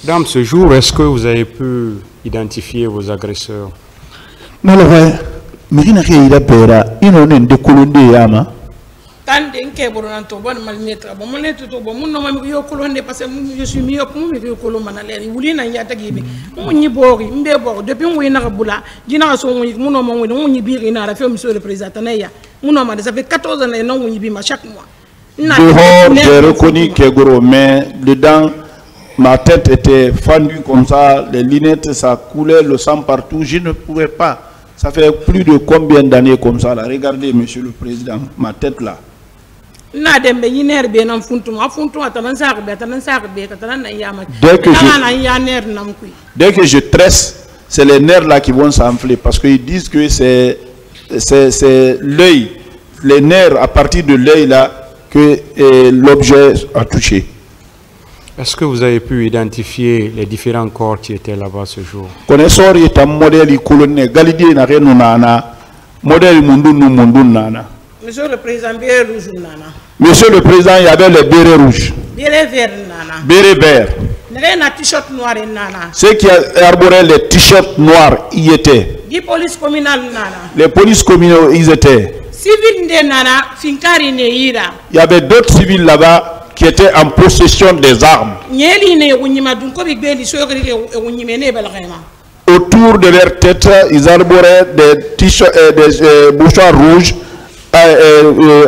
Dans ce jour, est-ce que vous avez pu identifier vos agresseurs? Malheureusement, Mirina Keïda Pera, Inonen de Kolonde Yama. Tande nke boronanto bon malnetra bon malnetra to bon munno mami yo kolonde parce que je suis mieux pour mi yo kolon manale wuli na nyata gibi munni bori mbe bor depuis mo ina bula dina so munno mo munni biri na la fait monsieur le président ya munno ma ça fait 14 ans non munni bi ma chaque mois dehors j'ai reconnu Kegoro mais dedans ma tête était fendue comme ça, les lunettes ça coulait le sang partout, je ne pouvais pas. Ça fait plus de combien d'années comme ça là, regardez monsieur le président, ma tête là. Dès que je tresse, c'est les nerfs là qui vont s'enfler parce qu'ils disent que c'est l'œil, les nerfs à partir de l'œil là que l'objet a touché. Est-ce que vous avez pu identifier les différents corps qui étaient là-bas ce jour? Connaisseur est un modèle colonel Galidé n'a rien nana modèle mundun nana. Monsieur le président béret rouge nana. Monsieur le président, il y avait les bérets rouges. Béret vert nana. Béret vert. T-shirt noir nana. Ceux qui arboraient les t-shirts noirs y étaient. Les polices communales nana. Les polices communales ils étaient. Civil de nana finkari neira. Il y avait d'autres civils là-bas qui étaient en possession des armes. Autour de leur tête, ils arboraient des t-shirts et des mouchoirs rouges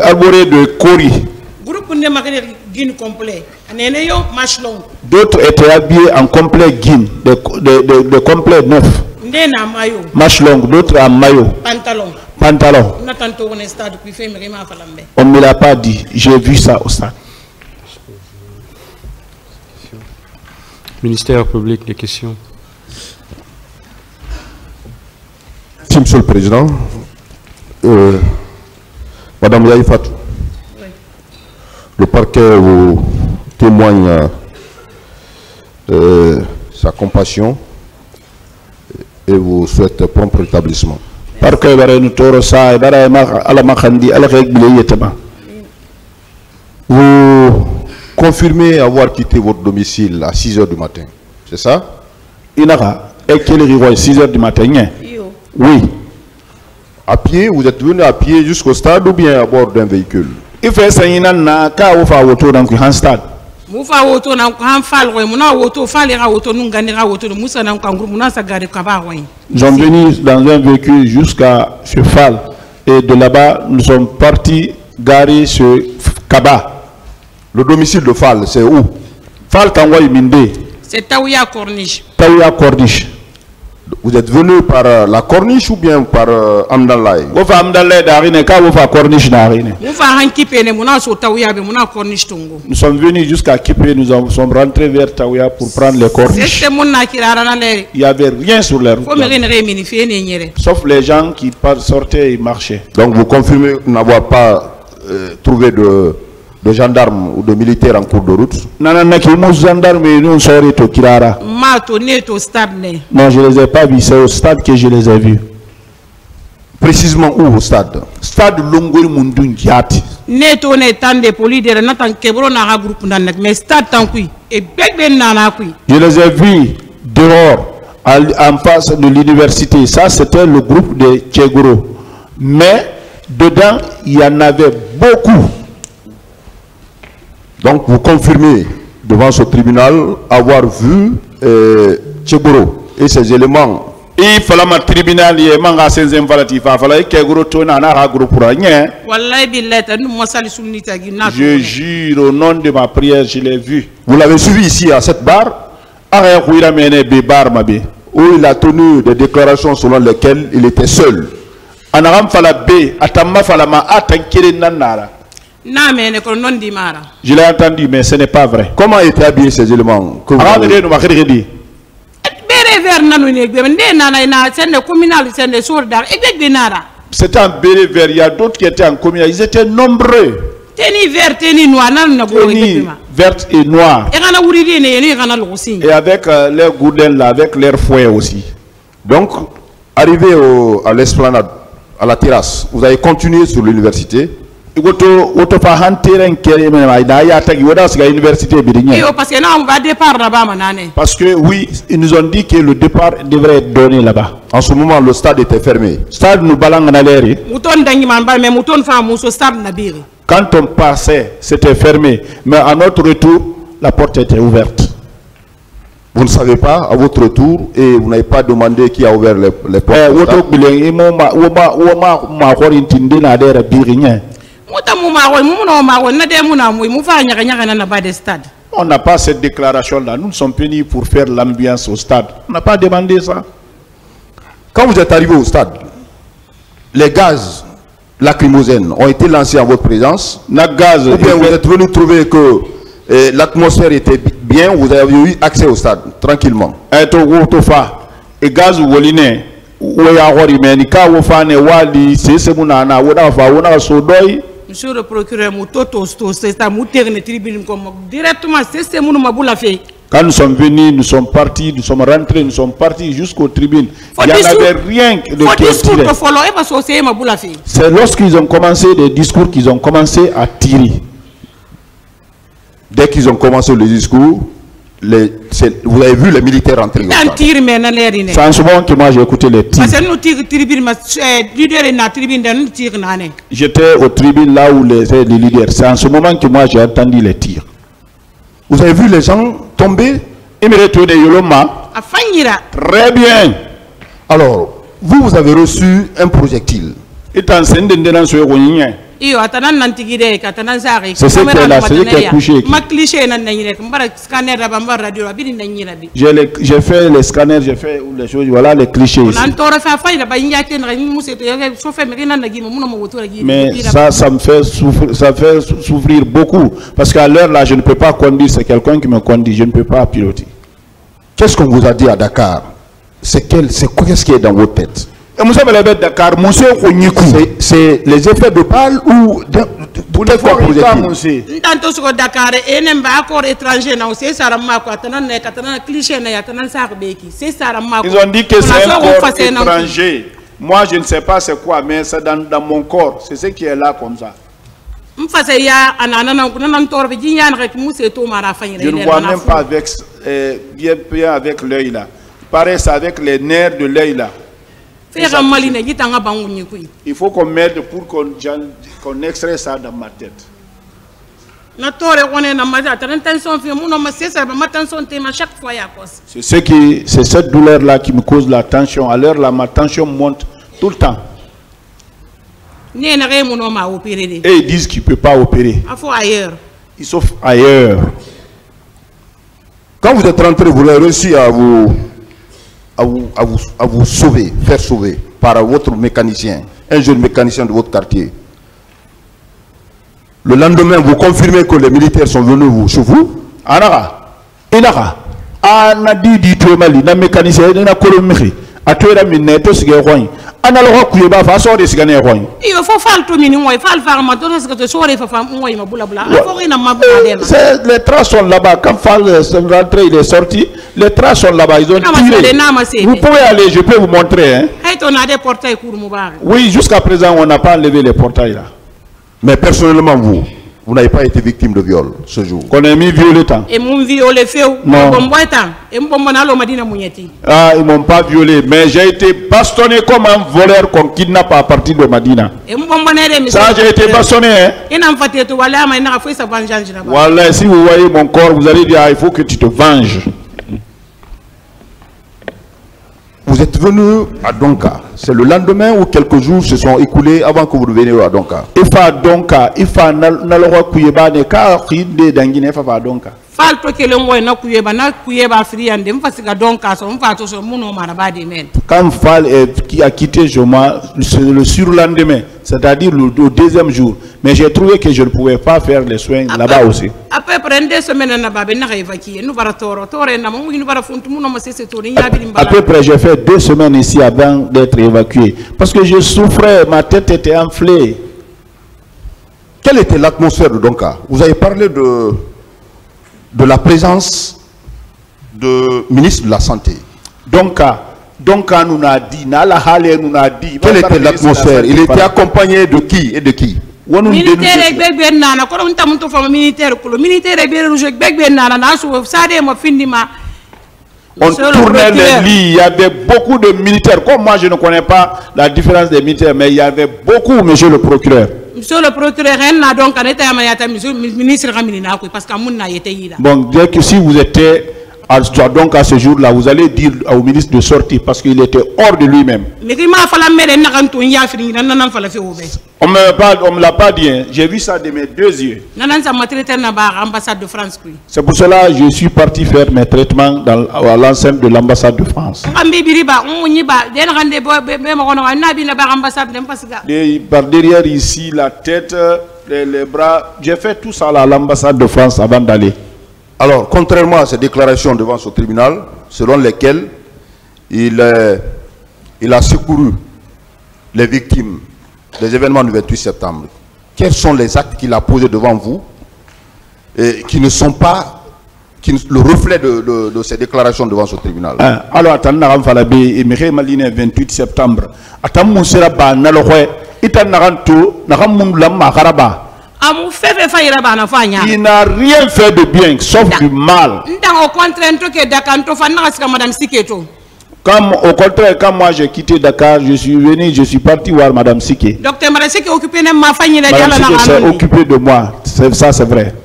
arborés de cori. D'autres étaient habillés en complet guin, de complet neuf. Manches longues, d'autres en maillot. Pantalon. On ne me l'a pas dit, j'ai vu ça au stade. Ministère public, des questions. Merci, Monsieur le Président. Madame Yaïfatou, oui. Le parquet vous témoigne sa compassion et vous souhaite prompt rétablissement. Vous confirmez avoir quitté votre domicile à 6 h du matin, c'est ça? 6 h du matin. Oui. À pied, vous êtes venu à pied jusqu'au stade ou bien à bord d'un véhicule? Il fait ça, il y a un stade. Nous sommes venus dans un véhicule jusqu'à ce Fall et de là-bas nous sommes partis garer ce Kaba. Le domicile de Fall, c'est où? Fall Tangoy Minde. C'est Taouya Corniche. Taouya Corniche. Vous êtes venu par la Corniche ou bien par Amdalaï? Vous faites Amdalaï d'Arine, car vous faites Corniche d'Arine. Nous sommes venus jusqu'à Kipé, nous sommes rentrés vers Taouya pour prendre les Corniches. Il n'y avait rien sur les routes. Sauf les gens qui sortaient et marchaient. Donc vous confirmez n'avoir pas trouvé de gendarmes ou de militaires en cours de route? Non, je ne les ai pas vus, c'est au stade que je les ai vus. Précisément où au stade? Stade Longol Mundun Giati. Je les ai vus dehors, en face de l'université. Ça, c'était le groupe de Tchegoro. Mais dedans, il y en avait beaucoup. Donc vous confirmez devant ce tribunal avoir vu Tchegoro et ses éléments. Il fallait un tribunal, il manga senzen valati fa fallait Kegoro tona na ha groupe pour rien. Je jure au nom de ma prière, je l'ai vu. Vous l'avez suivi ici à cette barre où il a tenu des déclarations selon lesquelles il était seul. Je l'ai entendu, mais ce n'est pas vrai. Comment étaient habillés ces éléments que vous avez... C'était un béret vert, il y a d'autres qui étaient en communal, ils étaient nombreux. Tennis vert, tennis noir, tennis vert et noir. Et avec leurs gourdins là, avec leurs fouets aussi. Donc, arrivé à l'esplanade, à la terrasse, vous avez continué sur l'université Auto fa hanteren kere mais da ya tagi wada siga université bi digné. Parce que non, on va départ là-bas manane. Parce que oui, ils nous ont dit que le départ devrait être donné là-bas. En ce moment, le stade était fermé. Stade nous balang na leri. Mouton dangi man ba mais mouton fa muso stade na biri. Quand on passait, c'était fermé, mais à notre retour, la porte était ouverte. Vous ne savez pas à votre retour et vous n'avez pas demandé qui a ouvert les portes. On n'a pas cette déclaration-là. Nous sommes venus pour faire l'ambiance au stade. On n'a pas demandé ça. Quand vous êtes arrivé au stade, les gaz lacrymogènes ont été lancés en votre présence. Ou bien vous êtes venu trouver que l'atmosphère était bien, vous avez eu accès au stade tranquillement. Monsieur le procureur, directement, c'est mon maboula fait. Quand nous sommes venus, nous sommes partis, nous sommes rentrés, nous sommes partis jusqu'aux tribunes. Il n'y en avait rien de tirer. C'est lorsqu'ils ont commencé les discours qu'ils ont commencé à tirer. Dès qu'ils ont commencé le discours, vous avez vu les militaires entrer. C'est en ce moment que moi j'ai écouté les tirs. J'étais aux tribunes là où les leaders. C'est en ce moment que moi j'ai entendu les tirs. Vous avez vu les gens tomber? Très bien. Alors, vous avez reçu un projectile. C'est ce qui est là, c'est qui est couché. J'ai fait les scanners, j'ai fait les choses, voilà les clichés ici. Mais ça me fait souffrir beaucoup. Parce qu'à l'heure là, je ne peux pas conduire, c'est quelqu'un qui me conduit, je ne peux pas piloter. Qu'est-ce qu'on vous a dit à Dakar? Qu'est-ce qui est dans votre tête? C'est les effets de balle ou ils ont dit que c'est un corps étranger. Moi je ne sais pas c'est quoi, mais c'est dans mon corps. C'est ce qui est là comme ça. Je ne vois même pas avec l'œil là. Pareil, c'est avec les nerfs de l'œil là. Il faut qu'on m'aide pour qu'on extrait ça dans ma tête. C'est cette douleur là qui me cause la tension. À l'heure là, ma tension monte tout le temps. Et ils disent qu'il ne peut pas opérer. Il sauf ailleurs. Quand vous êtes rentré, vous avez réussi à vous sauver, faire sauver par votre mécanicien, un jeune mécanicien de votre quartier. Le lendemain, vous confirmez que les militaires sont venus chez vous. Les traces sont là-bas. Quand Fall est rentré, il est sorti. Les traces sont là-bas. Ils ont tiré. Vous pouvez aller, je peux vous montrer. Hein. Oui, jusqu'à présent, on n'a pas enlevé les portails là. Mais personnellement, vous n'avez pas été victime de viol ce jour. Qu'on ait mis violé tant. Non. Ah, ils m'ont pas violé, mais j'ai été bastonné comme un voleur qu'on kidnappe à partir de Madina. Ça, j'ai été bastonné. Hein? Voilà, si vous voyez mon corps, vous allez dire, ah, il faut que tu te venges. Vous êtes venu à Donka. C'est le lendemain ou quelques jours se sont écoulés avant que vous reveniez à Donka. Il faut à Donka. Il faut à Nalora Kuyeba. Ne ka khide dangine fa fa Donka. Quand Fall qui a quitté Joma le surlendemain, c'est-à-dire le deuxième jour, mais j'ai trouvé que je ne pouvais pas faire les soins là-bas aussi. À peu près, j'ai fait 2 semaines ici avant d'être évacué. Parce que je souffrais, ma tête était enflée. Quelle était l'atmosphère de Donka? Vous avez parlé de la présence du ministre de la Santé. Donka nous a dit, quelle était l'atmosphère? Il était accompagné de qui et de qui? militaire bebe nana ko on tamuntu fama militaire ko militaire be rouge bebe nana na so sade mo findima. On tournait les lits, il y avait beaucoup de militaires. Comme moi je ne connais pas la différence des militaires, mais il y avait beaucoup, monsieur le procureur. Monsieur le procureur, donc ministre parce que bon, dès que si vous étiez donc à ce jour-là, vous allez dire au ministre de sortir parce qu'il était hors de lui-même. On ne me l'a pas dit, hein. J'ai vu ça de mes deux yeux. C'est pour cela que je suis parti faire mes traitements à l'enceinte de l'ambassade de France. Et par derrière ici, la tête, les bras, j'ai fait tout ça à l'ambassade de France avant d'aller. Alors, contrairement à ces déclarations devant ce tribunal, selon lesquelles il a secouru les victimes des événements du 28 septembre, quels sont les actes qu'il a posés devant vous et qui ne sont pas le reflet de ces déclarations devant ce tribunal? Alors, attendez, 28 septembre. Il n'a rien fait de bien, sauf du mal. Au contraire, quand moi j'ai quitté Dakar, je suis venu, je suis parti voir Madame Sike. Docteur Madame Sike s'est occupée de moi, ça c'est vrai.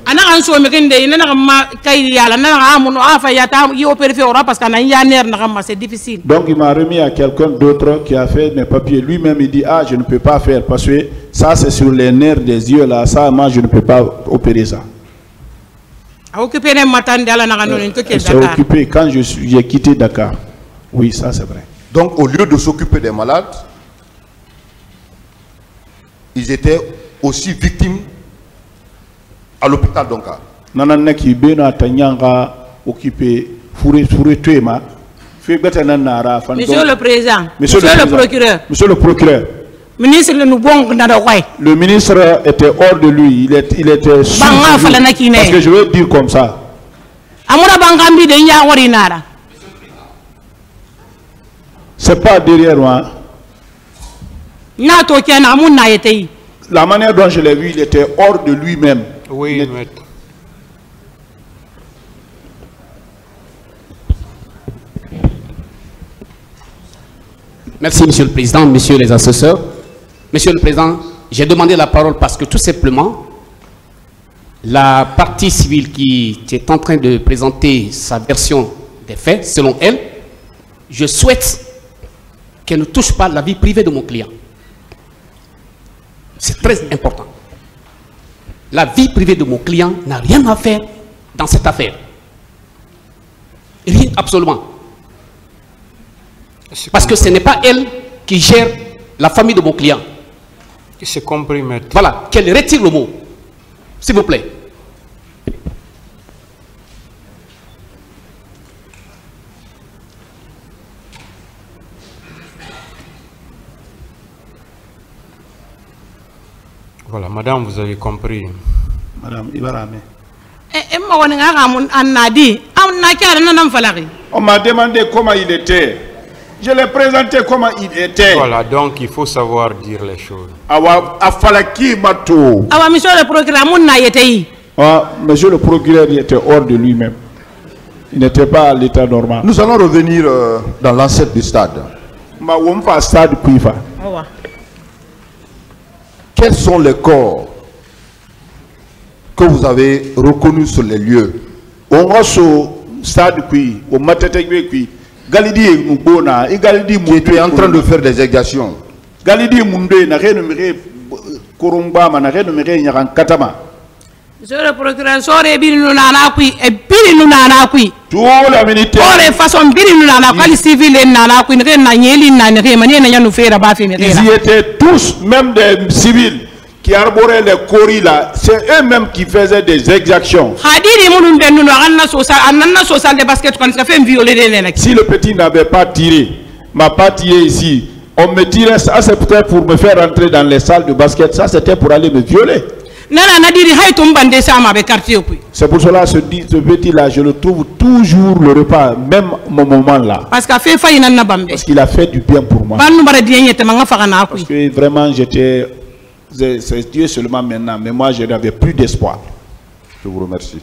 Donc il m'a remis à quelqu'un d'autre qui a fait mes papiers. Lui-même il dit, ah je ne peux pas faire parce que ça c'est sur les nerfs des yeux là, ça moi je ne peux pas opérer ça. Il s'est occupé quand j'ai quitté Dakar. Oui, ça c'est vrai. Donc, au lieu de s'occuper des malades, ils étaient aussi victimes à l'hôpital d'Onka. Monsieur le Président, Monsieur le Procureur. Monsieur le Procureur. Le ministre était hors de lui, il était sous parce que je veux dire comme ça. C'est pas derrière moi. La manière dont je l'ai vu, il était hors de lui-même. Oui, maître. Merci, Monsieur le Président, Messieurs les assesseurs. Monsieur le Président, j'ai demandé la parole parce que tout simplement, la partie civile qui est en train de présenter sa version des faits, selon elle, je souhaite qu'elle ne touche pas la vie privée de mon client. C'est très important. La vie privée de mon client n'a rien à faire dans cette affaire. Rien, absolument. Parce que ce n'est pas elle qui gère la famille de mon client. C'est compris, maître. Voilà, qu'elle retire le mot, s'il vous plaît. Voilà, madame, vous avez compris. Madame Ibarame. On m'a demandé comment il était. Je l'ai présenté comment il était. Voilà, donc il faut savoir dire les choses. Monsieur le procureur, il était hors de lui-même. Il n'était pas à l'état normal. Nous allons revenir dans l'enceinte du stade. Quels sont les corps que vous avez reconnus sur les lieux? Qui était en train de faire des exactions. Monsieur le procureur, ils y étaient tous, même des civils qui arboraient les coris là, c'est eux-mêmes qui faisaient des exactions. Si le petit n'avait pas tiré, m'a pas tiré ici, on me tirait, ça c'est peut-être pour me faire rentrer dans les salles de basket, ça c'était pour aller me violer. C'est pour cela ce petit là, je le trouve toujours le repas, même au moment là. Parce qu'il a fait du bien pour moi. Parce que vraiment j'étais c'est Dieu seulement maintenant, mais moi je n'avais plus d'espoir. Je vous remercie.